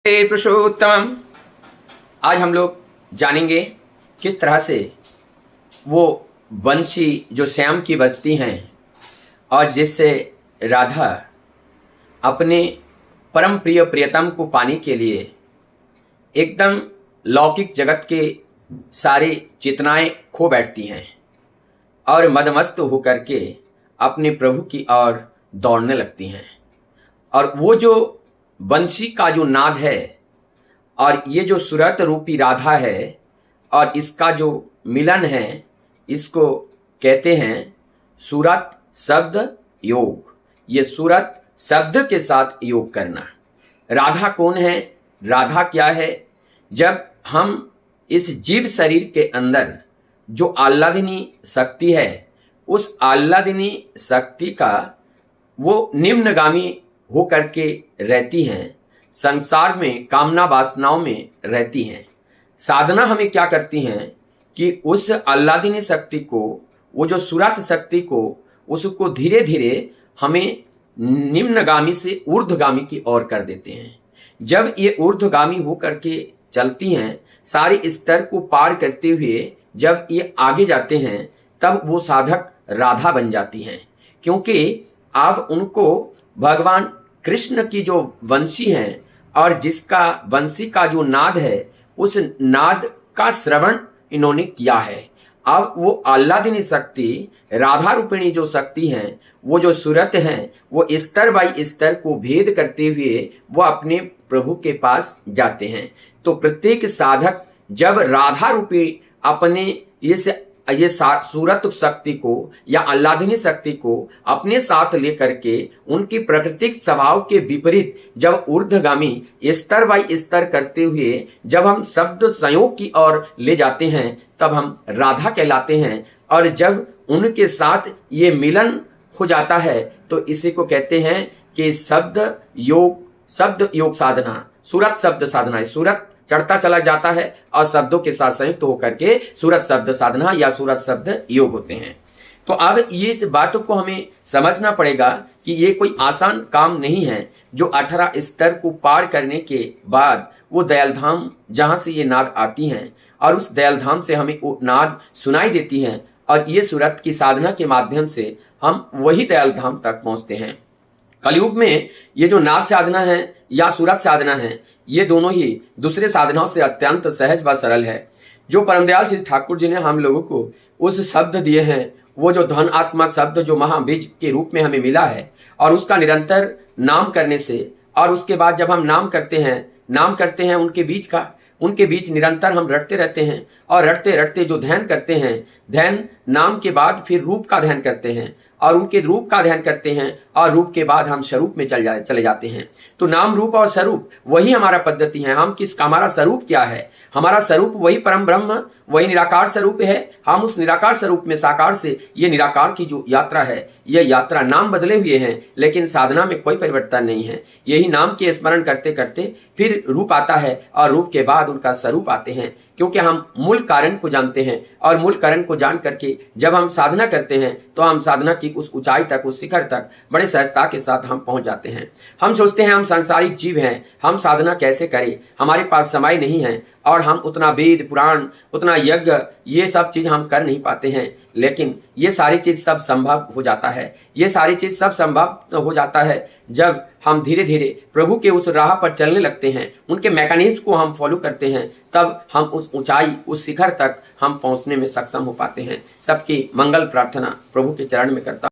हे पुरुषोत्तम, आज हम लोग जानेंगे किस तरह से वो बंसी जो श्याम की बजती हैं और जिससे राधा अपने परम प्रिय प्रियतम को पाने के लिए एकदम लौकिक जगत के सारी चेतनाएं खो बैठती हैं और मदमस्त होकर के अपने प्रभु की ओर दौड़ने लगती हैं। और वो जो बंसी का जो नाद है और ये जो सूरत रूपी राधा है और इसका जो मिलन है, इसको कहते हैं सूरत शब्द योग। ये सूरत शब्द के साथ योग करना। राधा कौन है, राधा क्या है? जब हम इस जीव शरीर के अंदर जो आह्लादिनी शक्ति है, उस आह्लादिनी शक्ति का वो निम्नगामी हो करके रहती हैं, संसार में कामना वासनाओं में रहती हैं। साधना हमें क्या करती हैं कि उस आह्लादिनी शक्ति को, वो जो सूरत शक्ति को, उसको धीरे धीरे हमें निम्नगामी से ऊर्ध्वगामी की ओर कर देते हैं। जब ये ऊर्ध्वगामी हो करके चलती हैं, सारे स्तर को पार करते हुए जब ये आगे जाते हैं, तब वो साधक राधा बन जाती हैं। क्योंकि आप उनको भगवान कृष्ण की जो वंशी है और जिसका वंशी का जो नाद है, उस नाद का श्रवण इन्होंने किया है। अब वो आह्लादिनी शक्ति, राधा रूपिणी जो शक्ति है, वो जो सूरत है, वो स्तर बाई स्तर को भेद करते हुए वो अपने प्रभु के पास जाते हैं। तो प्रत्येक साधक जब राधा रूपी अपने ये सूरत शक्ति को या आह्लादिनी शक्ति को अपने साथ लेकर के उनकी प्राकृतिक स्वभाव के विपरीत जब ऊर्ध्वगामी स्तर बाई स्तर करते हुए जब हम शब्द संयोग की ओर ले जाते हैं, तब हम राधा कहलाते हैं। और जब उनके साथ ये मिलन हो जाता है, तो इसी को कहते हैं कि शब्द योग साधना, सूरत शब्द साधना। सूरत चढ़ता चला जाता है और शब्दों के साथ संयुक्त होकर के सूरत शब्द साधना या सूरत शब्द योग होते हैं। तो अब ये इस बात को हमें समझना पड़ेगा कि ये कोई आसान काम नहीं है, जो 18 स्तर को पार करने के बाद वो दयाल धाम जहाँ से ये नाद आती हैं और उस दयाल धाम से हमें वो नाद सुनाई देती हैं, और ये सूरत की साधना के माध्यम से हम वही दयाल धाम तक पहुँचते हैं। कलयुग में ये जो नाद साधना है या सूरत साधना है, ये दोनों ही दूसरे साधनाओं से अत्यंत सहज व सरल है। जो परमदयाल श्री ठाकुर जी ने हम लोगों को उस शब्द दिए हैं, वो जो धनात्मक शब्द जो महाबीज के रूप में हमें मिला है, और उसका निरंतर नाम करने से, और उसके बाद जब हम नाम करते हैं उनके बीच निरंतर हम रटते रहते हैं, और रटते रटते जो ध्यान करते हैं, ध्यान नाम के बाद फिर रूप का ध्यान करते हैं, और उनके रूप का ध्यान करते हैं, और रूप के बाद हम स्वरूप में चले जाते हैं। तो नाम रूप और स्वरूप वही हमारा पद्धति है। हमारा स्वरूप क्या है? हमारा स्वरूप वही परम ब्रह्म, वही निराकार स्वरूप है। हम उस निराकार स्वरूप में साकार से ये निराकार की जो यात्रा है, यह यात्रा नाम बदले हुए हैं, लेकिन साधना में कोई परिवर्तन नहीं है। यही नाम के स्मरण करते करते फिर रूप आता है, और रूप के बाद उनका स्वरूप आते हैं। क्योंकि हम मूल कारण को जानते हैं, और मूल कारण को जान करके जब हम साधना करते हैं, तो हम साधना की उस ऊंचाई तक, उस शिखर तक बड़े सहजता के साथ हम पहुंच जाते हैं। हम सोचते हैं हम सांसारिक जीव हैं, हम साधना कैसे करें, हमारे पास समय नहीं है, और हम उतना वेद पुराण, उतना यज्ञ, ये सब चीज हम कर नहीं पाते हैं। लेकिन ये सारी चीज सब संभव हो जाता है। ये सारी चीज सब संभव हो जाता है जब हम धीरे धीरे प्रभु के उस राह पर चलने लगते हैं, उनके मैकेनिज्म को हम फॉलो करते हैं, तब हम उस ऊंचाई, उस शिखर तक हम पहुंचने में सक्षम हो पाते हैं। सबकी मंगल प्रार्थना प्रभु के चरण में करता